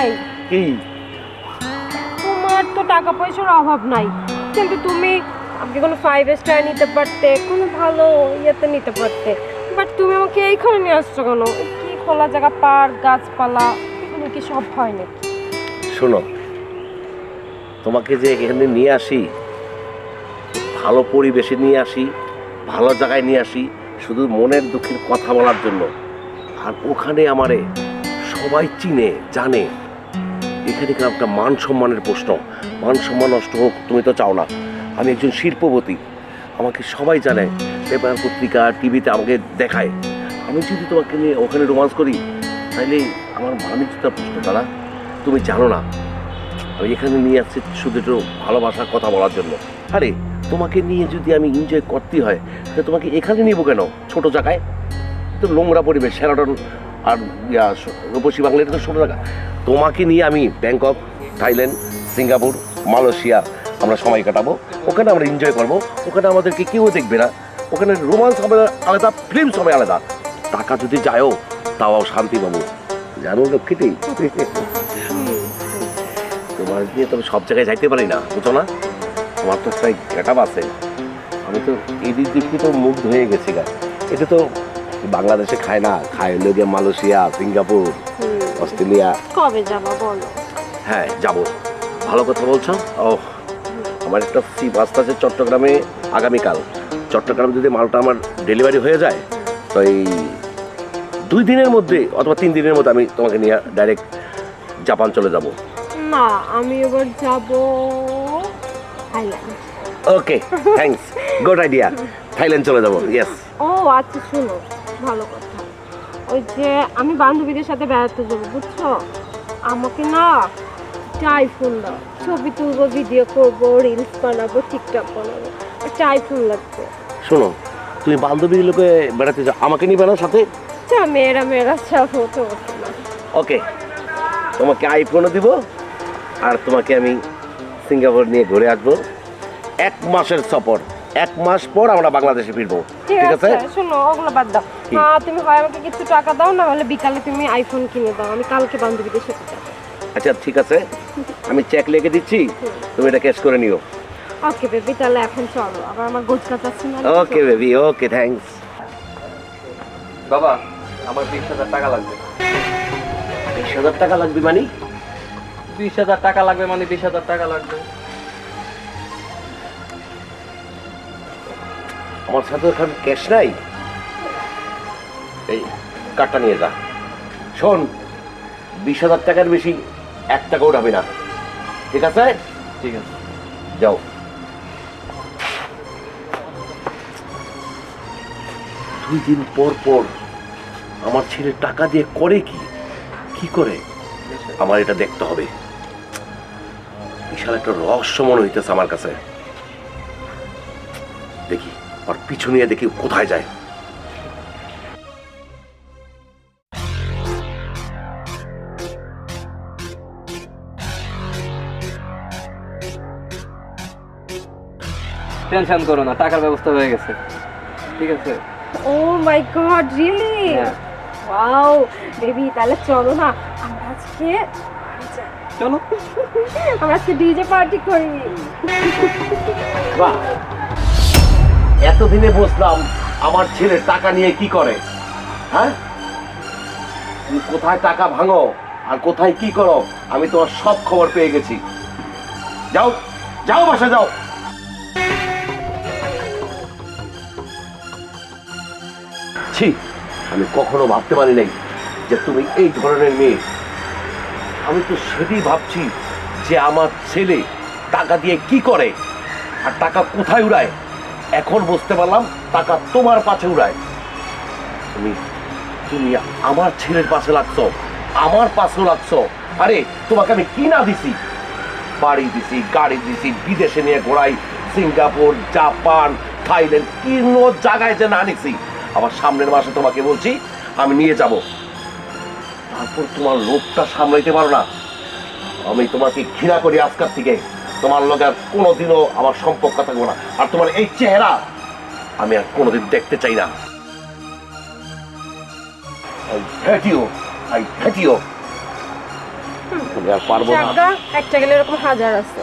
এই কি তোমার তো টাকা পয়সার অভাব নাই, কিন্তু তুমি আমাকে কোনো 5 স্টার নিতে পারতে, কোনো ভালো ইয়েতে নিতে পারতে, বাট তুমি আমাকে এইখানে নিয়ে আসছো কেন? কি খোলা জায়গা, পার্ক, গাছপালা, এগুলো কি সব হয় নাকি? শোনো, তোমাকে যে এখানে নিয়ে আসি, ভালো পরিবেশে নিয়ে আসি, ভালো জায়গায় নিয়ে আসি, শুধু মনের দুঃখের কথা বলার জন্য। আর ওখানে আমারে সবাই চিনে জানে। এখানে একটা মান সম্মানের প্রশ্ন, মান সম্মান নষ্ট হোক তুমি তো চাও না। আমি একজন শিল্পপতি, আমাকে সবাই জানে, পেপার পত্রিকা টিভিতে আমাকে দেখায়। আমি যদি তোমাকে নিয়ে ওখানে রোমান্স করি, তাহলে আমার মানিকতার প্রশ্ন দাদা। তুমি জানো না আমি এখানে নিয়ে আসছি শুধু একটু ভালোবাসার কথা বলার জন্য। আরে তোমাকে নিয়ে যদি আমি এনজয় করতে হয়, তাহলে তোমাকে এখানে নিব কেন? ছোট জায়গায় তো নোংরা পরিবেশ, শেরাটন আর রূপসী বাংলা, এটা তো ছোটো জায়গা। তোমাকে নিয়ে আমি ব্যাংকক, থাইল্যান্ড, সিঙ্গাপুর, মালয়েশিয়া আমরা সময় কাটাবো। ওখানে আমরা এনজয় করবো, ওখানে আমাদেরকে কেউ দেখবে না, ওখানে রোমান্স হবে আলাদা, ফিল্মস হবে আলাদা। টাকা যদি যায়ও তাও শান্তি পাবো, জানো লক্ষ্মীতেই। তোমার দিয়ে তো সব জায়গায় যাইতে পারি না, বুঝো না? তোমার তো একটা গেটআপ আছে, আমি তো এই দিক দিয়ে তো মুগ্ধ হয়ে গেছি গা। এটা তো বাংলাদেশে খায় না, খায় লোকে মালয়েশিয়া, সিঙ্গাপুর, অস্ট্রেলিয়া। কবে যাবা বলো? হ্যাঁ যাবো, ভালো কথা বলছো। ও আমার একটা সিপ আসতে চট্টগ্রামে আগামীকাল। চট্টগ্রামে যদি মালটা আমার ডেলিভারি হয়ে যায়, তো এই 2 দিনের মধ্যে অথবা 3 দিনের মধ্যে আমি তোমাকে নিয়ে ডাইরেক্ট জাপান চলে যাব। না, আমি এবার যাব থাইল্যান্ড। ওকে, থ্যাঙ্কস, গুড আইডিয়া। থাইল্যান্ড চলে যাব, ইয়েস। ও আচ্ছা, শুনো, ভালো কথা, ওই যে আমি বান্ধবীদের সাথে বেড়াতে যাবো, বুঝছো? আমাকে না আইফোন দাও, ছবি তুলবো, ভিডিও করবো, রিলস বানাবো, টিকটক বানাবো, একটা আইফোন লাগবে। শোনো, তুমি বান্ধবীর লোকে বেড়াতে যাও, আমাকে নিয়ে বেড়াও সাথে। মেয়েরা মেয়েরা যাবো তো না। ওকে, তোমাকে আইফোনও দিব, আর তোমাকে আমি সিঙ্গাপুর নিয়ে ঘুরে আসবো। 1 মাসের সফর, 1 মাস পর আমরা বাংলাদেশে ফিরবো, ঠিক ঠিক আছে? আছে, শোনো, ওগুলো বাদ দাও। তুমি হয় আমাকে কিছু টাকা দাও, না হলে বিকালে তুমি আইফোন কিনে দাও, আমি কালকে বান্ধবীদের সাথে যাবো। আচ্ছা ঠিক আছে, আমি চেক লিখে দিচ্ছি, তুমি এটা ক্যাশ করে নিও। ওকে বেবি, তাহলে এখন চলো, আবার আমার গোছগাছ আছে না। ওকে বেবি, ওকে, থ্যাঙ্কস। বাবা, আমার 20,000 টাকা লাগবে। 20,000 টাকা লাগবে মানে? 20,000 টাকা লাগবে মানে 20,000 টাকা লাগবে। আমার সাথে এখন ক্যাশ নাই, এই কার্ডটা নিয়ে যা। শোন, 20,000 টাকার বেশি 1 টাকা উঠাবি না, ঠিক আছে? ঠিক আছে, যাও। দুই দিন পর পর আমার ছেলে টাকা দিয়ে করে কি করে, আমার এটা দেখতে হবে। বিশাল একটা রহস্য মনে হইতেছে আমার কাছে। দেখি আর পিছু নিয়ে দেখি কোথায় যায়। টেনশন করো না, টাকার ব্যবস্থা হয়ে গেছে, ঠিক আছে? ও মাই গড, রিয়েলি? ওয়াও বেবি, তাহলে চলো না, আমরা আজকে চলো, আমরা আজকে ডিজে পার্টি করি। বাহ, এতদিনে বুঝলাম আমার ছেলে টাকা নিয়ে কি করে। হ্যাঁ, তুমি কোথায় টাকা ভাঙো আর কোথায় কি করো, আমি তোমার সব খবর পেয়ে গেছি। যাও যাও, বাসা যাও। ছি, আমি কখনো ভাবতে পারি নাই যে তুমি এই ধরনের মেয়ে। আমি তো সেটাই ভাবছি যে আমার ছেলে টাকা দিয়ে কি করে আর টাকা কোথায় উড়ায়। এখন বুঝতে পারলাম টাকা তোমার পাশে উড়ায়। তুমি তুমি আমার ছেলের পাশে লাগছো, আমার পাশেও লাগছো। আরে তোমাকে আমি কি না দিছি? বাড়ি দিছি, গাড়ি দিছি, বিদেশে নিয়ে ঘোরাই, সিঙ্গাপুর, জাপান, থাইল্যান্ড, বিভিন্ন জায়গায় যে না নিছি। আবার সামনের মাসে তোমাকে বলছি আমি নিয়ে যাব। তারপর তোমার লোভটা সামলাইতে পারো না। আমি তোমাকে ঘৃণা করি আজকাল থেকে। তোমার লগে আর কোনোদিনও আমার সম্পর্ক থাকবো না। আর তোমার এই চেহারা আমি আর কোনোদিন দেখতে চাই না। I hate you. আসলে আর পারবো না। জাগা একটা গেলে এরকম হাজার আছে।